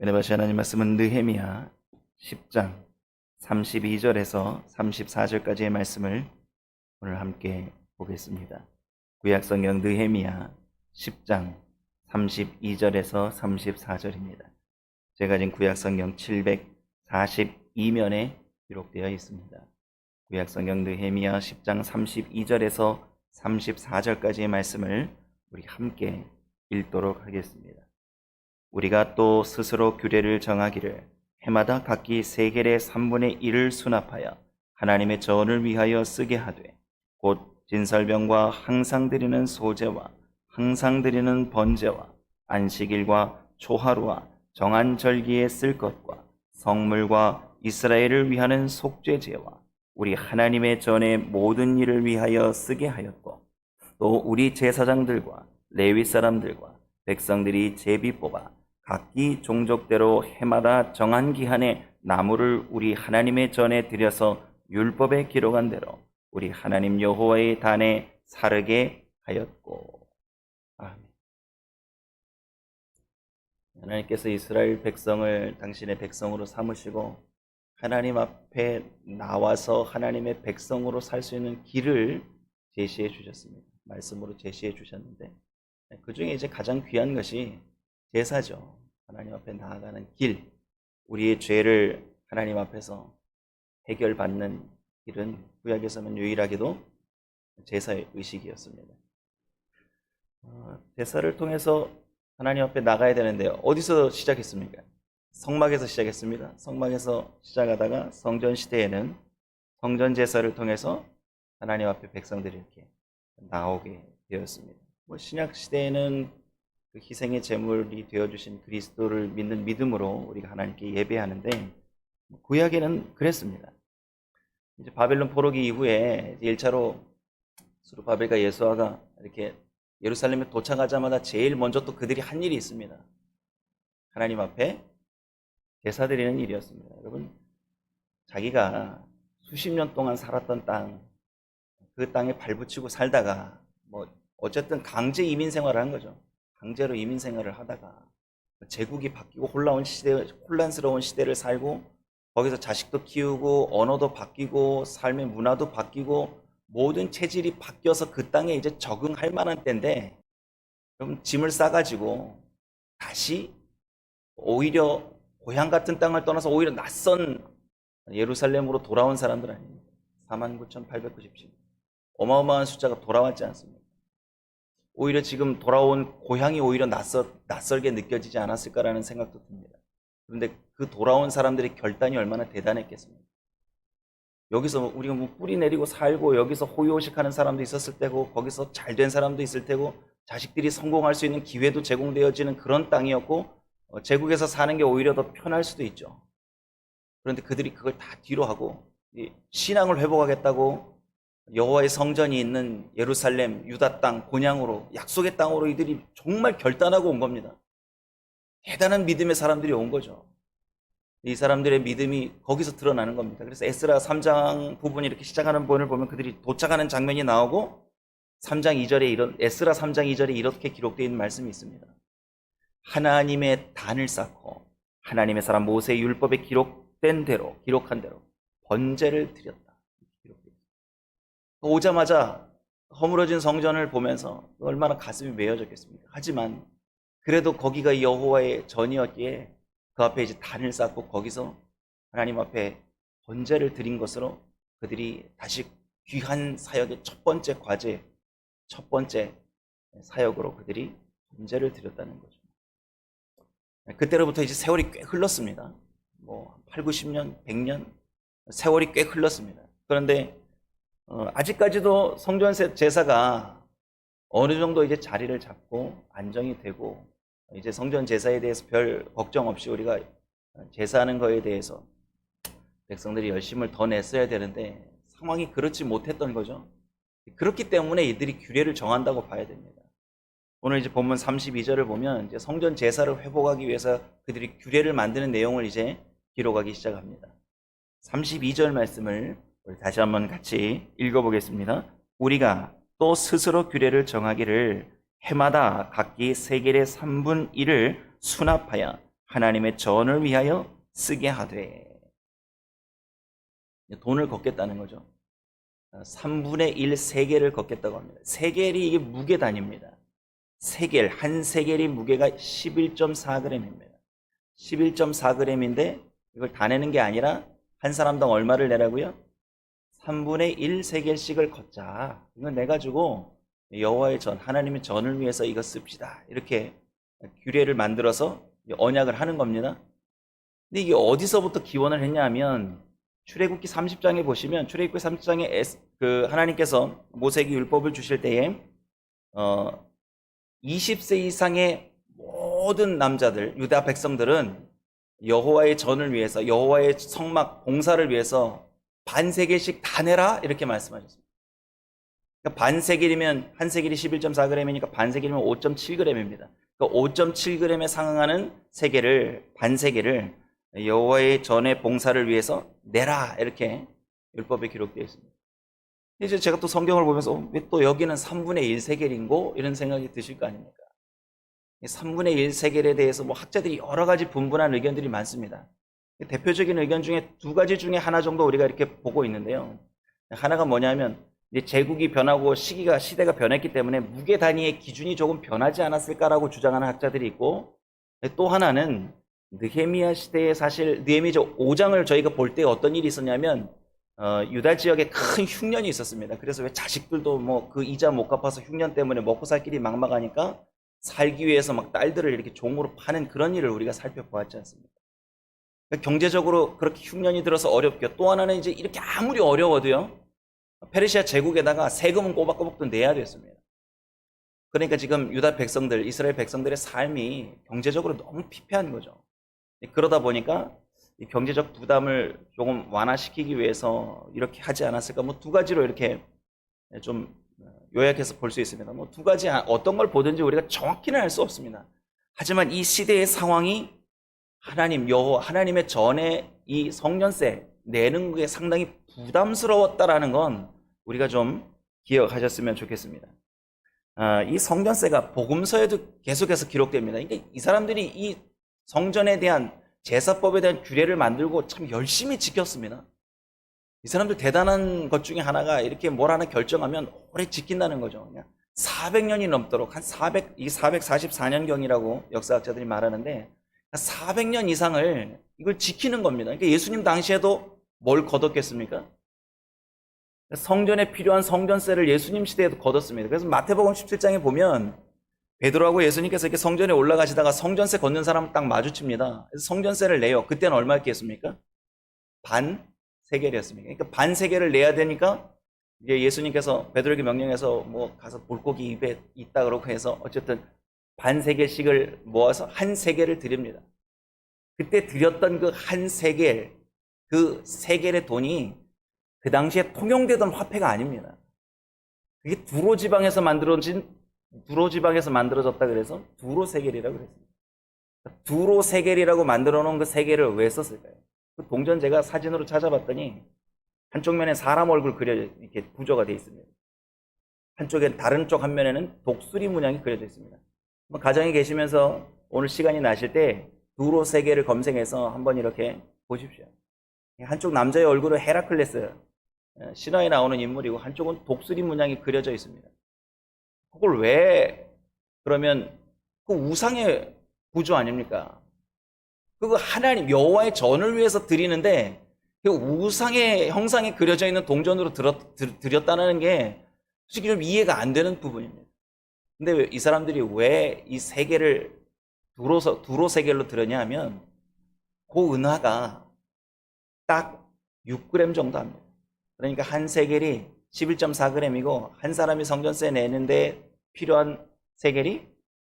은혜 받으신 하나님 말씀은 느헤미야 10장 32절에서 34절까지의 말씀을 오늘 함께 보겠습니다. 구약성경 느헤미야 10장 32절에서 34절입니다. 제가 지금 구약성경 742면에 기록되어 있습니다. 구약성경 느헤미야 10장 32절에서 34절까지의 말씀을 우리 함께 읽도록 하겠습니다. 우리가 또 스스로 규례를 정하기를 해마다 각기 세겔의 3분의 1을 수납하여 하나님의 전을 위하여 쓰게 하되 곧 진설병과 항상 드리는 소제와 항상 드리는 번제와 안식일과 초하루와 정한 절기에 쓸 것과 성물과 이스라엘을 위하는 속죄제와 우리 하나님의 전의 모든 일을 위하여 쓰게 하였고 또 우리 제사장들과 레위 사람들과 백성들이 제비 뽑아 각기 종족대로 해마다 정한 기한에 나무를 우리 하나님의 전에 들여서 율법에 기록한 대로 우리 하나님 여호와의 단에 사르게 하였고. 아멘. 하나님께서 이스라엘 백성을 당신의 백성으로 삼으시고 하나님 앞에 나와서 하나님의 백성으로 살 수 있는 길을 제시해 주셨습니다. 말씀으로 제시해 주셨는데 그 중에 이제 가장 귀한 것이 제사죠. 하나님 앞에 나아가는 길, 우리의 죄를 하나님 앞에서 해결받는 길은 구약에서는 유일하게도 제사의 의식이었습니다. 제사를 통해서 하나님 앞에 나가야 되는데요. 어디서 시작했습니까? 성막에서 시작했습니다. 성막에서 시작하다가 성전 시대에는 성전 제사를 통해서 하나님 앞에 백성들이 이렇게 나오게 되었습니다. 신약 시대에는 그 희생의 제물이 되어주신 그리스도를 믿는 믿음으로 우리가 하나님께 예배하는데 구약에는 그랬습니다. 이제 바벨론 포로기 이후에 1차로 스룹바벨과 예수아가 이렇게 예루살렘에 도착하자마자 제일 먼저 또 그들이 한 일이 있습니다. 하나님 앞에 제사 드리는 일이었습니다. 여러분, 자기가 수십 년 동안 살았던 땅, 그 땅에 발붙이고 살다가 어쨌든 강제 이민 생활을 한 거죠. 강제로 이민 생활을 하다가 제국이 바뀌고 혼란스러운 시대를 살고 거기서 자식도 키우고 언어도 바뀌고 삶의 문화도 바뀌고 모든 체질이 바뀌어서 그 땅에 이제 적응할 만한 때인데 그럼 짐을 싸가지고 다시 오히려 고향 같은 땅을 떠나서 오히려 낯선 예루살렘으로 돌아온 사람들 아닙니까? 49,897. 어마어마한 숫자가 돌아왔지 않습니까? 오히려 지금 돌아온 고향이 오히려 낯설게 느껴지지 않았을까라는 생각도 듭니다. 그런데 그 돌아온 사람들의 결단이 얼마나 대단했겠습니까? 여기서 우리가 뿌리 내리고 살고 여기서 호의호식하는 사람도 있었을 테고 거기서 잘된 사람도 있을 테고 자식들이 성공할 수 있는 기회도 제공되어지는 그런 땅이었고 제국에서 사는 게 오히려 더 편할 수도 있죠. 그런데 그들이 그걸 다 뒤로 하고 신앙을 회복하겠다고 여호와의 성전이 있는 예루살렘, 유다 땅, 본향으로 약속의 땅으로 이들이 정말 결단하고 온 겁니다. 대단한 믿음의 사람들이 온 거죠. 이 사람들의 믿음이 거기서 드러나는 겁니다. 그래서 에스라 3장 부분이 이렇게 시작하는 부분을 보면 그들이 도착하는 장면이 나오고 에스라 3장 2절에 이렇게 기록되어 있는 말씀이 있습니다. 하나님의 단을 쌓고 하나님의 사람 모세의 율법에 기록한 대로 번제를 드렸다. 오자마자 허물어진 성전을 보면서 얼마나 가슴이 메어졌겠습니까? 하지만 그래도 거기가 여호와의 전이었기에 그 앞에 이제 단을 쌓고 거기서 하나님 앞에 번제를 드린 것으로 그들이 다시 귀한 사역의 첫 번째 과제, 첫 번째 사역으로 그들이 번제를 드렸다는 거죠. 그때로부터 이제 세월이 꽤 흘렀습니다. 8, 90년, 100년 세월이 꽤 흘렀습니다. 그런데 아직까지도 성전 제사가 어느 정도 이제 자리를 잡고 안정이 되고 이제 성전 제사에 대해서 별 걱정 없이 우리가 제사하는 거에 대해서 백성들이 열심을 더 냈어야 되는데 상황이 그렇지 못했던 거죠. 그렇기 때문에 이들이 규례를 정한다고 봐야 됩니다. 오늘 이제 본문 32절을 보면 이제 성전 제사를 회복하기 위해서 그들이 규례를 만드는 내용을 이제 기록하기 시작합니다. 32절 말씀을 다시 한번 같이 읽어보겠습니다. 우리가 또 스스로 규례를 정하기를 해마다 각기 세겔의 3분 1을 수납하여 하나님의 전을 위하여 쓰게 하되. 돈을 걷겠다는 거죠. 3분의 1 세겔을 걷겠다고 합니다. 세겔이 이게 무게 단위입니다. 세겔, 한 세겔이 무게가 11.4g입니다. 11.4g인데 이걸 다 내는 게 아니라 한 사람당 얼마를 내라고요? 3분의 1 세겔씩을 걷자. 이건 내가지고 여호와의 전, 하나님의 전을 위해서 이거 씁시다. 이렇게 규례를 만들어서 언약을 하는 겁니다. 근데 이게 어디서부터 기원을 했냐 하면 출애굽기 30장에 보시면 출애굽기 30장에 그 하나님께서 모세에게 율법을 주실 때에 20세 이상의 모든 남자들, 유다 백성들은 여호와의 전을 위해서, 여호와의 성막 봉사를 위해서 반세겔씩 다 내라 이렇게 말씀하셨습니다. 그러니까 반세겔이면 한 세겔이 11.4g이니까 반세겔이면 5.7g입니다. 그러니까 5.7g에 상응하는 세겔을, 반세겔을 여호와의 전의 봉사를 위해서 내라 이렇게 율법에 기록되어 있습니다. 이제 제가 또 성경을 보면서 왜 또 여기는 3분의 1 세겔인고 이런 생각이 드실 거 아닙니까? 3분의 1 세겔에 대해서 뭐 학자들이 여러 가지 분분한 의견들이 많습니다. 대표적인 의견 중에 두 가지 중에 하나 정도 우리가 이렇게 보고 있는데요. 하나가 뭐냐면 이제 제국이 변하고 시대가 변했기 때문에 무게 단위의 기준이 조금 변하지 않았을까라고 주장하는 학자들이 있고, 또 하나는 느헤미야 시대에 사실 느헤미야 5장을 저희가 볼 때 어떤 일이 있었냐면 유다 지역에 큰 흉년이 있었습니다. 그래서 왜 자식들도 뭐 그 이자 못 갚아서 흉년 때문에 먹고 살 길이 막막하니까 살기 위해서 막 딸들을 이렇게 종으로 파는 그런 일을 우리가 살펴보았지 않습니까? 그러니까 경제적으로 그렇게 흉년이 들어서 어렵고요. 또 하나는 이제 이렇게 아무리 어려워도요, 페르시아 제국에다가 세금은 꼬박꼬박 또 내야 됐습니다. 그러니까 지금 유다 백성들, 이스라엘 백성들의 삶이 경제적으로 너무 피폐한 거죠. 그러다 보니까 이 경제적 부담을 조금 완화시키기 위해서 이렇게 하지 않았을까? 뭐 두 가지로 이렇게 좀 요약해서 볼 수 있습니다. 뭐 두 가지 어떤 걸 보든지 우리가 정확히는 알 수 없습니다. 하지만 이 시대의 상황이 하나님 여호와 하나님의 전에 이 성년세 내는 게 상당히 부담스러웠다라는 건 우리가 좀 기억하셨으면 좋겠습니다. 이 성전세가 복음서에도 계속해서 기록됩니다. 그러니까 이 사람들이 이 성전에 대한 제사법에 대한 규례를 만들고 참 열심히 지켰습니다. 이 사람들 대단한 것 중에 하나가 이렇게 뭘 하나 결정하면 오래 지킨다는 거죠. 그냥 400년이 넘도록 한 444년경이라고 역사학자들이 말하는데 400년 이상을 이걸 지키는 겁니다. 그러니까 예수님 당시에도 뭘 거뒀겠습니까? 성전에 필요한 성전세를 예수님 시대에도 거뒀습니다. 그래서 마태복음 17장에 보면 베드로하고 예수님께서 이렇게 성전에 올라가시다가 성전세 걷는 사람을 딱 마주칩니다. 그래서 성전세를 내요. 그때는 얼마였겠습니까? 반 세겔이었습니다. 그러니까 반 세겔을 내야 되니까 이제 예수님께서 베드로에게 명령해서 뭐 가서 물고기 입에 있다 그러고 해서 어쨌든 반 세겔씩을 모아서 한 세겔을 드립니다. 그때 드렸던 그 한 세겔, 그 세겔의 돈이 그 당시에 통용되던 화폐가 아닙니다. 그게 두로 지방에서 만들어졌다 그래서 두로 세겔이라고 그랬습니다. 두로 세겔이라고 만들어 놓은 그 세겔을 왜 썼을까요? 그 동전 제가 사진으로 찾아봤더니 한쪽 면에 사람 얼굴 그려져 이렇게 구조가 되어 있습니다. 한쪽엔 다른 쪽 한 면에는 독수리 문양이 그려져 있습니다. 가정에 계시면서 오늘 시간이 나실 때 두로 세겔을 검색해서 한번 이렇게 보십시오. 한쪽 남자의 얼굴은 헤라클레스, 신화에 나오는 인물이고 한쪽은 독수리 문양이 그려져 있습니다. 그걸 왜 그러면 그 우상의 구조 아닙니까? 그거 하나님 여호와의 전을 위해서 드리는데 그 우상의 형상이 그려져 있는 동전으로 드렸다는 게 솔직히 좀 이해가 안 되는 부분입니다. 근데 이 사람들이 왜 이 세겔을 두로 세겔로 드렸냐 하면 그 은화가 딱 6g 정도 합니다. 그러니까 한 세겔이 11.4g이고 한 사람이 성전세 내는데 필요한 세겔이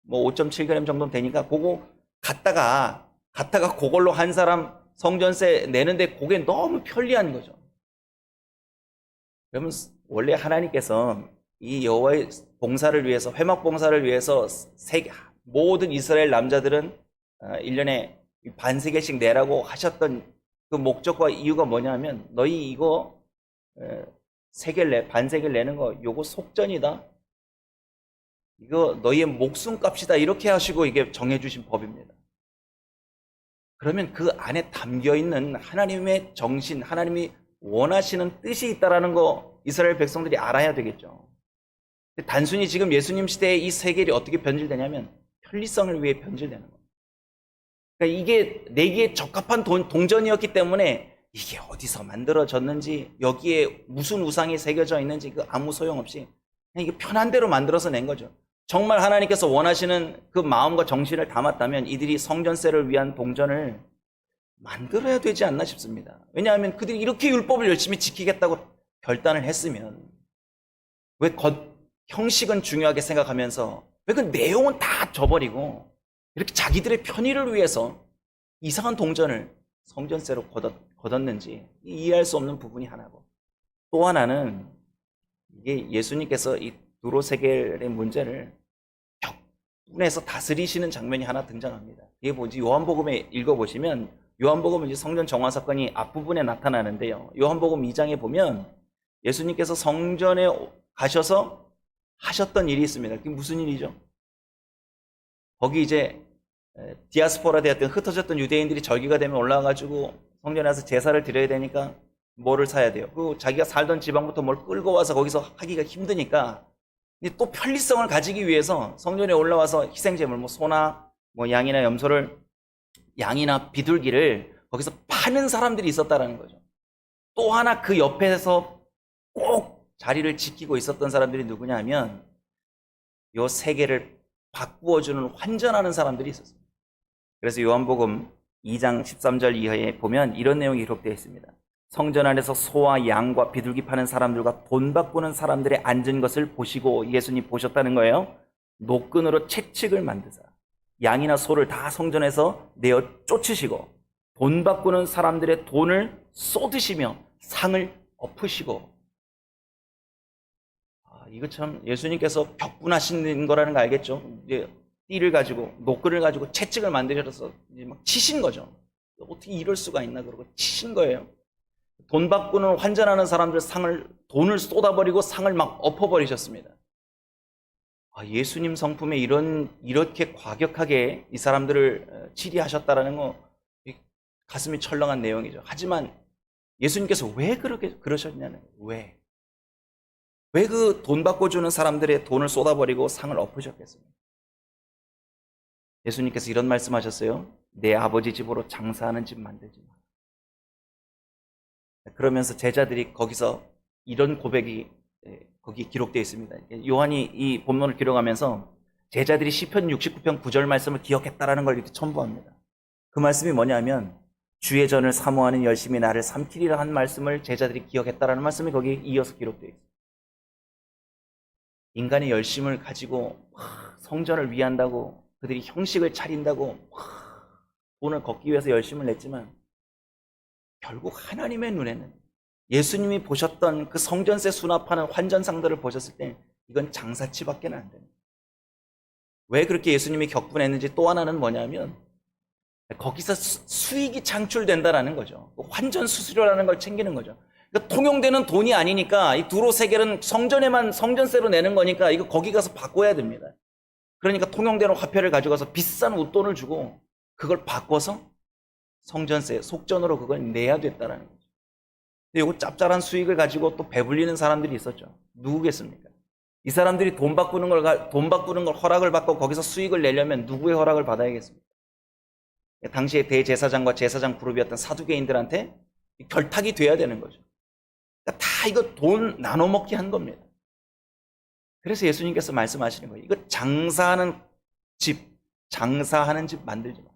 뭐 5.7g 정도 되니까 그거 갖다가 그걸로 한 사람 성전세 내는데 그게 너무 편리한 거죠. 그러면 원래 하나님께서 이 여호와의 봉사를 위해서, 회막 봉사를 위해서 모든 이스라엘 남자들은 1년에 반세겔씩 내라고 하셨던 그 목적과 이유가 뭐냐면 너희 이거 반세겔 내는 거 요거 속전이다. 이거 너희의 목숨값이다. 이렇게 하시고 이게 정해주신 법입니다. 그러면 그 안에 담겨 있는 하나님의 정신, 하나님이 원하시는 뜻이 있다라는 거 이스라엘 백성들이 알아야 되겠죠. 단순히 지금 예수님 시대에 이 세계를 어떻게 변질되냐면 편리성을 위해 변질되는 거예요. 그러니까 이게 내기에 적합한 동전이었기 때문에 이게 어디서 만들어졌는지 여기에 무슨 우상이 새겨져 있는지 그 아무 소용없이 그냥 이게 편한 대로 만들어서 낸 거죠. 정말 하나님께서 원하시는 그 마음과 정신을 담았다면 이들이 성전세를 위한 동전을 만들어야 되지 않나 싶습니다. 왜냐하면 그들이 이렇게 율법을 열심히 지키겠다고 결단을 했으면 왜 형식은 중요하게 생각하면서 왜 그 내용은 다 저버리고 이렇게 자기들의 편의를 위해서 이상한 동전을 성전세로 거뒀는지 이해할 수 없는 부분이 하나고, 또 하나는 이게 예수님께서 이 두로 세겔의 문제를 격분해서 다스리시는 장면이 하나 등장합니다. 이게 뭐지? 요한복음에 읽어보시면 요한복음은 이제 성전 정화 사건이 앞부분에 나타나는데요. 요한복음 2장에 보면 예수님께서 성전에 가셔서 하셨던 일이 있습니다. 그게 무슨 일이죠? 거기 이제 디아스포라 되었던 흩어졌던 유대인들이 절기가 되면 올라와가지고 성전에 와서 제사를 드려야 되니까 뭐를 사야 돼요? 그 자기가 살던 지방부터 뭘 끌고 와서 거기서 하기가 힘드니까 또 편리성을 가지기 위해서 성전에 올라와서 희생제물, 뭐 소나 뭐 양이나 염소를, 양이나 비둘기를 거기서 파는 사람들이 있었다라는 거죠. 또 하나 그 옆에서 꼭 자리를 지키고 있었던 사람들이 누구냐 하면 요 세계를 바꾸어주는 환전하는 사람들이 있었습니다. 그래서 요한복음 2장 13절 이하에 보면 이런 내용이 기록되어 있습니다. 성전 안에서 소와 양과 비둘기 파는 사람들과 돈 바꾸는 사람들의 앉은 것을 보시고, 예수님 보셨다는 거예요. 노끈으로 채찍을 만드사 양이나 소를 다 성전에서 내어 쫓으시고 돈 바꾸는 사람들의 돈을 쏟으시며 상을 엎으시고. 이거 참 예수님께서 격분하신 거라는 거 알겠죠? 이제 띠를 가지고 노끈을 가지고 채찍을 만드셔서 이제 막 치신 거죠. 어떻게 이럴 수가 있나 그러고 치신 거예요. 돈 바꾸는 환전하는 사람들 돈을 쏟아버리고 상을 막 엎어버리셨습니다. 예수님 성품에 이렇게 과격하게 이 사람들을 치리하셨다라는 거 가슴이 철렁한 내용이죠. 하지만 예수님께서 왜 그렇게 그러셨냐는 거예요. 왜 그 돈 바꿔주는 사람들의 돈을 쏟아버리고 상을 엎으셨겠습니까? 예수님께서 이런 말씀하셨어요. 내 아버지 집으로 장사하는 집 만들지 마. 그러면서 제자들이 거기서 이런 고백이 거기 기록되어 있습니다. 요한이 이 본문을 기록하면서 제자들이 시편 69편 9절 말씀을 기억했다라는 걸 이렇게 첨부합니다. 그 말씀이 뭐냐면 주의 전을 사모하는 열심히 나를 삼키리라 한 말씀을 제자들이 기억했다라는 말씀이 거기에 이어서 기록되어 있습니다. 인간의 열심을 가지고 성전을 위한다고 그들이 형식을 차린다고 돈을 걷기 위해서 열심을 냈지만 결국 하나님의 눈에는 예수님이 보셨던 그 성전세 수납하는 환전상들을 보셨을 때 이건 장사치밖에 안 됩니다. 왜 그렇게 예수님이 격분했는지 또 하나는 뭐냐면 거기서 수익이 창출된다라는 거죠. 환전 수수료라는 걸 챙기는 거죠. 그러니까 통용되는 돈이 아니니까 이 두로 세겔은 성전에만 성전세로 내는 거니까 이거 거기 가서 바꿔야 됩니다. 그러니까 통용되는 화폐를 가져가서 비싼 웃돈을 주고 그걸 바꿔서 성전세, 속전으로 그걸 내야 됐다라는 거죠. 근데 이거 짭짤한 수익을 가지고 또 배불리는 사람들이 있었죠. 누구겠습니까? 이 사람들이 돈 바꾸는 걸 허락을 받고 거기서 수익을 내려면 누구의 허락을 받아야겠습니까? 당시에 대제사장과 제사장 그룹이었던 사두개인들한테 결탁이 돼야 되는 거죠. 그러니까 다 이거 돈 나눠 먹기 한 겁니다. 그래서 예수님께서 말씀하시는 거예요. 이거 장사하는 집 만들지 마.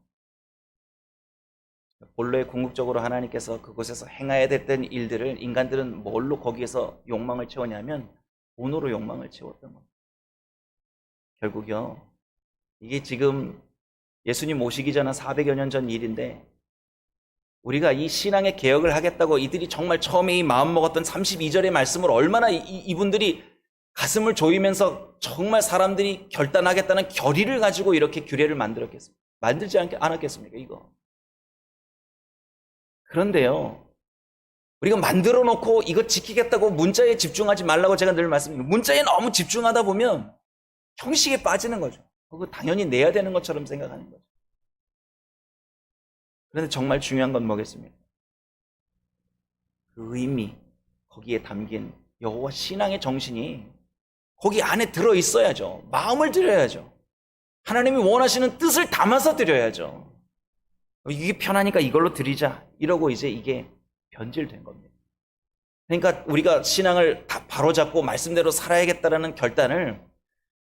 본래 궁극적으로 하나님께서 그곳에서 행해야 됐던 일들을 인간들은 뭘로 거기에서 욕망을 채웠냐면 돈으로 욕망을 채웠던 겁니다. 결국요, 이게 지금 예수님 오시기 전 한 400여 년 전 일인데 우리가 이 신앙의 개혁을 하겠다고 이들이 정말 처음에 이 마음 먹었던 32절의 말씀을 얼마나 이분들이 가슴을 조이면서 정말 사람들이 결단하겠다는 결의를 가지고 이렇게 규례를 만들었겠습니까? 만들지 않았겠습니까? 이거. 그런데요, 우리가 만들어 놓고 이거 지키겠다고 문자에 집중하지 말라고 제가 늘 말씀드립니다. 문자에 너무 집중하다 보면 형식에 빠지는 거죠. 그거 당연히 내야 되는 것처럼 생각하는 거죠. 그런데 정말 중요한 건 뭐겠습니까? 그 의미, 거기에 담긴 여호와 신앙의 정신이 거기 안에 들어 있어야죠. 마음을 드려야죠. 하나님이 원하시는 뜻을 담아서 드려야죠. 이게 편하니까 이걸로 드리자 이러고 이제 이게 변질된 겁니다. 그러니까 우리가 신앙을 다 바로잡고 말씀대로 살아야겠다라는 결단을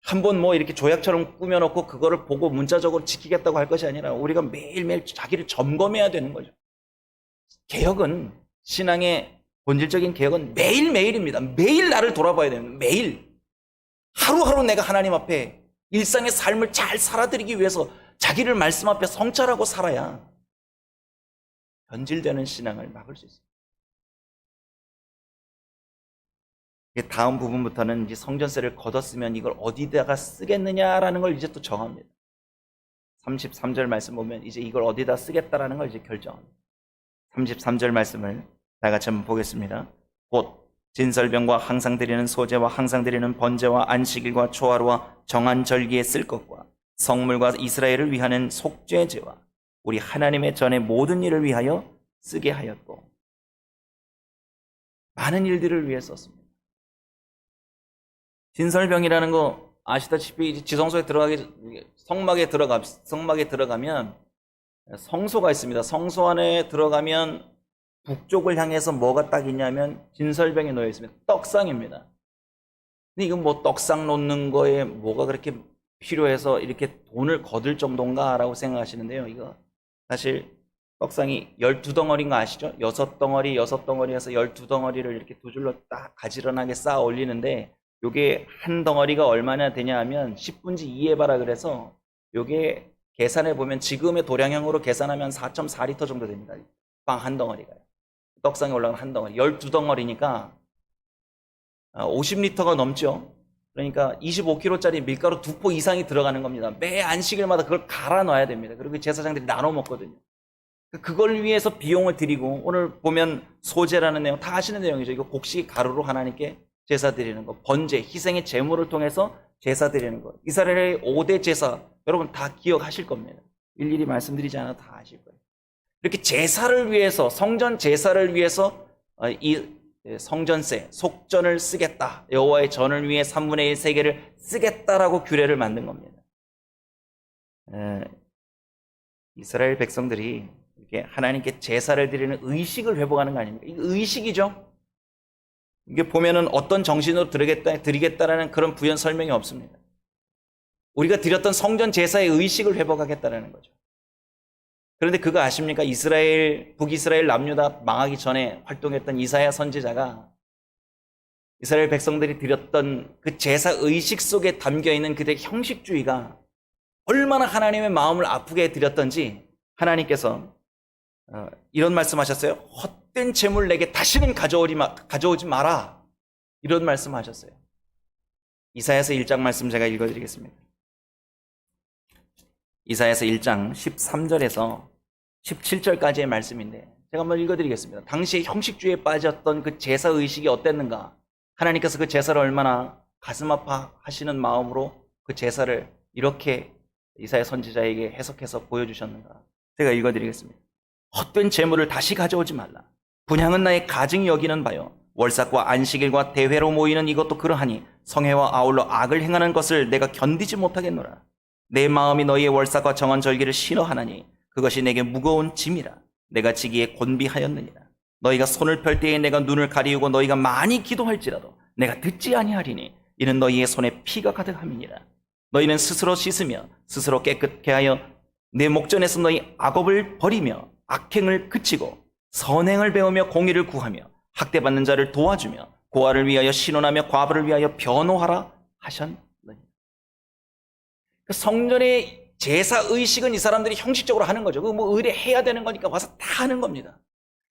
한번 뭐 이렇게 조약처럼 꾸며놓고 그거를 보고 문자적으로 지키겠다고 할 것이 아니라 우리가 매일매일 자기를 점검해야 되는 거죠. 개혁은, 신앙의 본질적인 개혁은 매일매일입니다. 매일 나를 돌아봐야 되는 거예요. 매일. 하루하루 내가 하나님 앞에 일상의 삶을 잘 살아드리기 위해서 자기를 말씀 앞에 성찰하고 살아야 변질되는 신앙을 막을 수 있어요. 다음 부분부터는 이제 성전세를 걷었으면 이걸 어디다가 쓰겠느냐라는 걸 이제 또 정합니다. 33절 말씀 보면 이제 이걸 어디다 쓰겠다라는 걸 이제 결정합니다. 33절 말씀을 다 같이 한번 보겠습니다. 곧 진설병과 항상 드리는 소제와 항상 드리는 번제와 안식일과 초하루와 정한 절기에 쓸 것과 성물과 이스라엘을 위하는 속죄제와 우리 하나님의 전의 모든 일을 위하여 쓰게 하였고, 많은 일들을 위해 썼습니다. 진설병이라는 거 아시다시피 지성소에 성막에 들어가면 성소가 있습니다. 성소 안에 들어가면 북쪽을 향해서 뭐가 딱 있냐면 진설병이 놓여 있습니다. 떡상입니다. 근데 이건 뭐 떡상 놓는 거에 뭐가 그렇게 필요해서 이렇게 돈을 거둘 정도인가 라고 생각하시는데요. 이거 사실 떡상이 12덩어리인 거 아시죠? 6덩어리에서 12덩어리를 이렇게 두 줄로 딱 가지런하게 쌓아 올리는데, 요게 한 덩어리가 얼마나 되냐 하면 10분지 2해봐라 그래서 요게 계산해 보면 지금의 도량형으로 계산하면 4.4리터 정도 됩니다. 빵 한 덩어리가요. 떡상에 올라간 한 덩어리. 12덩어리니까 50리터가 넘죠. 그러니까 25kg짜리 밀가루 2포 이상이 들어가는 겁니다. 매 안식일마다 그걸 갈아 놔야 됩니다. 그리고 제사장들이 나눠 먹거든요. 그걸 위해서 비용을 드리고, 오늘 보면 소제라는 내용 다 아시는 내용이죠. 이거 곡식 가루로 하나님께 제사 드리는 거, 번제, 희생의 제물을 통해서 제사 드리는 거. 이스라엘의 5대 제사, 여러분 다 기억하실 겁니다. 일일이 말씀드리지 않아도 다 아실 거예요. 이렇게 제사를 위해서, 성전 제사를 위해서 이 성전세, 속전을 쓰겠다. 여호와의 전을 위해 3분의 1 세계를 쓰겠다라고 규례를 만든 겁니다. 이스라엘 백성들이 이렇게 하나님께 제사를 드리는 의식을 회복하는 거 아닙니까? 이거 의식이죠. 이게 보면은 어떤 정신으로 드리겠다라는 그런 부연 설명이 없습니다. 우리가 드렸던 성전 제사의 의식을 회복하겠다라는 거죠. 그런데 그거 아십니까? 북이스라엘 남유다 망하기 전에 활동했던 이사야 선지자가 이스라엘 백성들이 드렸던 그 제사 의식 속에 담겨있는 그들의 형식주의가 얼마나 하나님의 마음을 아프게 드렸던지 하나님께서 이런 말씀하셨어요. 헛된 재물 내게 다시는 가져오지 마라. 이런 말씀하셨어요. 이사야서 1장 말씀 제가 읽어드리겠습니다. 이사야서 1장 13절에서 17절까지의 말씀인데 제가 한번 읽어드리겠습니다. 당시에 형식주의에 빠졌던 그 제사 의식이 어땠는가? 하나님께서 그 제사를 얼마나 가슴 아파하시는 마음으로 그 제사를 이렇게 이사야 선지자에게 해석해서 보여주셨는가? 제가 읽어드리겠습니다. 헛된 재물을 다시 가져오지 말라. 분향은 나의 가증이 여기는 바요. 월삭과 안식일과 대회로 모이는 이것도 그러하니 성회와 아울러 악을 행하는 것을 내가 견디지 못하겠노라. 내 마음이 너희의 월삭과 정한 절기를 싫어하나니 그것이 내게 무거운 짐이라. 내가 지기에 곤비하였느니라. 너희가 손을 펼 때에 내가 눈을 가리우고 너희가 많이 기도할지라도 내가 듣지 아니하리니 이는 너희의 손에 피가 가득함이니라. 너희는 스스로 씻으며 스스로 깨끗게 하여 내 목전에서 너희 악업을 버리며 악행을 그치고 선행을 배우며 공의를 구하며 학대받는 자를 도와주며 고아를 위하여 신원하며 과부를 위하여 변호하라 하셨느니라. 성전의 제사 의식은 이 사람들이 형식적으로 하는 거죠. 그거 뭐 의례해야 되는 거니까 와서 다 하는 겁니다.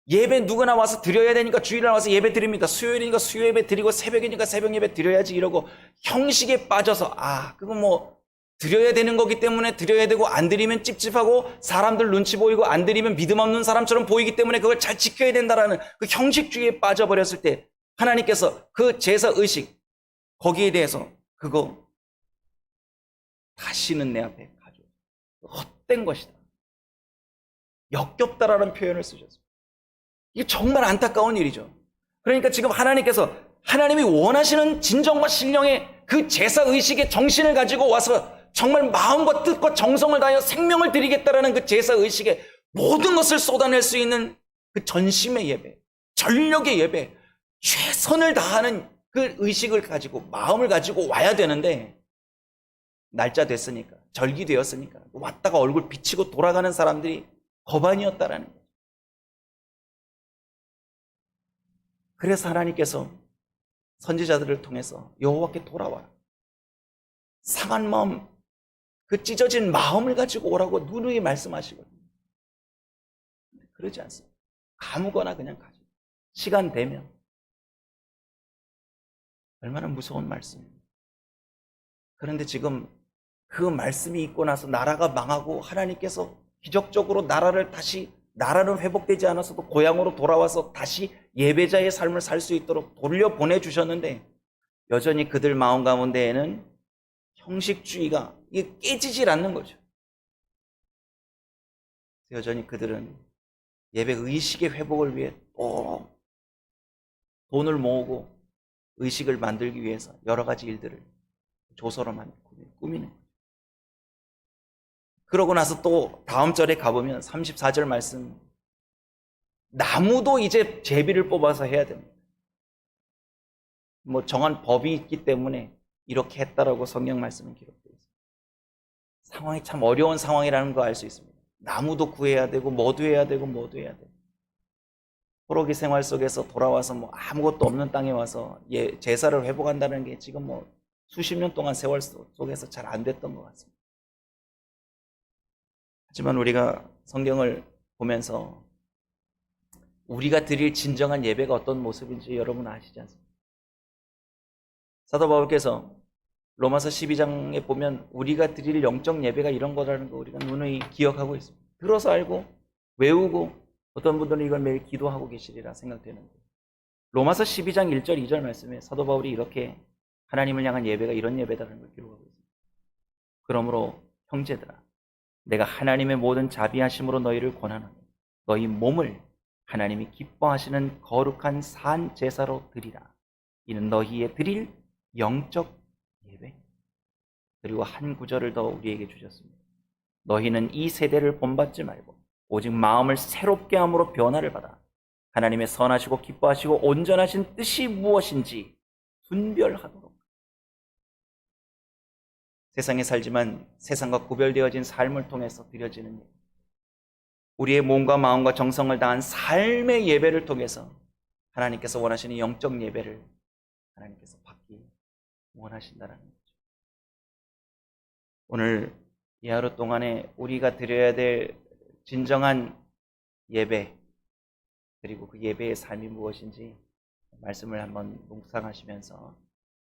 예배 누구나 와서 드려야 되니까 주일날 와서 예배 드립니다. 수요일이니까 수요 예배 드리고 새벽이니까 새벽 예배 드려야지 이러고 형식에 빠져서 그거 뭐 드려야 되는 거기 때문에 드려야 되고 안 드리면 찝찝하고 사람들 눈치 보이고 안 드리면 믿음 없는 사람처럼 보이기 때문에 그걸 잘 지켜야 된다라는 그 형식주의에 빠져버렸을 때 하나님께서 그 제사 의식 거기에 대해서 그거 다시는 내 앞에 가져오. 헛된 것이다. 역겹다라는 표현을 쓰셨습니다. 이게 정말 안타까운 일이죠. 그러니까 지금 하나님께서 하나님이 원하시는 진정과 신령의 그 제사의식의 정신을 가지고 와서 정말 마음과 뜻과 정성을 다하여 생명을 드리겠다라는 그 제사의식에 모든 것을 쏟아낼 수 있는 그 전심의 예배, 전력의 예배, 최선을 다하는 그 의식을 가지고 마음을 가지고 와야 되는데 날짜 됐으니까 절기 되었으니까 왔다가 얼굴 비치고 돌아가는 사람들이 거반이었다라는 거예요. 그래서 하나님께서 선지자들을 통해서 여호와께 돌아와라. 상한 마음, 그 찢어진 마음을 가지고 오라고 누누이 말씀하시거든요. 그러지 않습니다. 아무거나 그냥 가지고 시간 되면. 얼마나 무서운 말씀입니다. 그런데 지금 그 말씀이 있고 나서 나라가 망하고 하나님께서 기적적으로 나라는 회복되지 않았어도 고향으로 돌아와서 다시 예배자의 삶을 살 수 있도록 돌려보내주셨는데 여전히 그들 마음 가운데에는 형식주의가 이게 깨지질 않는 거죠. 여전히 그들은 예배 의식의 회복을 위해 또 돈을 모으고 의식을 만들기 위해서 여러 가지 일들을 조서로만 꾸미는 거죠. 그러고 나서 또 다음 절에 가보면 34절 말씀, 나무도 이제 제비를 뽑아서 해야 됩니다. 뭐 정한 법이 있기 때문에 이렇게 했다라고 성경 말씀은 기록되어 있습니다. 상황이 참 어려운 상황이라는 거 알 수 있습니다. 나무도 구해야 되고 뭐도 해야 되고 뭐도 해야 되고 포로기 생활 속에서 돌아와서 뭐 아무것도 없는 땅에 와서 제사를 회복한다는 게 지금 뭐 수십 년 동안 세월 속에서 잘 안 됐던 것 같습니다. 하지만 우리가 성경을 보면서 우리가 드릴 진정한 예배가 어떤 모습인지 여러분 아시지 않습니까? 사도 바울께서 로마서 12장에 보면 우리가 드릴 영적 예배가 이런 거라는 거 우리가 누누이 기억하고 있습니다. 들어서 알고 외우고 어떤 분들은 이걸 매일 기도하고 계시리라 생각되는데 로마서 12장 1절 2절 말씀에 사도 바울이 이렇게 하나님을 향한 예배가 이런 예배다라는 걸 기록하고 있습니다. 그러므로 형제들아 내가 하나님의 모든 자비하심으로 너희를 권하노니 너희 몸을 하나님이 기뻐하시는 거룩한 산 제사로 드리라. 이는 너희의 드릴 영적 예배. 그리고 한 구절을 더 우리에게 주셨습니다. 너희는 이 세대를 본받지 말고 오직 마음을 새롭게 함으로 변화를 받아 하나님의 선하시고 기뻐하시고 온전하신 뜻이 무엇인지 분별하도록. 세상에 살지만 세상과 구별되어진 삶을 통해서 드려지는 예배. 우리의 몸과 마음과 정성을 다한 삶의 예배를 통해서 하나님께서 원하시는 영적 예배를 하나님께서 받기 원하신다는 거죠. 오늘 이 하루 동안에 우리가 드려야 될 진정한 예배 그리고 그 예배의 삶이 무엇인지 말씀을 한번 묵상하시면서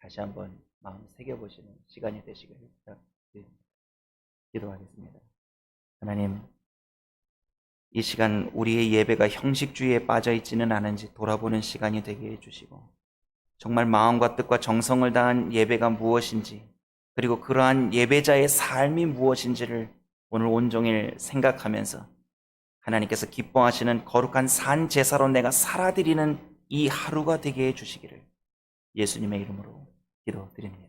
다시 한번 마음 새겨보시는 시간이 되시길 부탁드립니다. 기도하겠습니다. 하나님, 이 시간 우리의 예배가 형식주의에 빠져있지는 않은지 돌아보는 시간이 되게 해주시고 정말 마음과 뜻과 정성을 다한 예배가 무엇인지 그리고 그러한 예배자의 삶이 무엇인지를 오늘 온종일 생각하면서 하나님께서 기뻐하시는 거룩한 산 제사로 내가 살아드리는 이 하루가 되게 해주시기를 예수님의 이름으로 기도드립니다.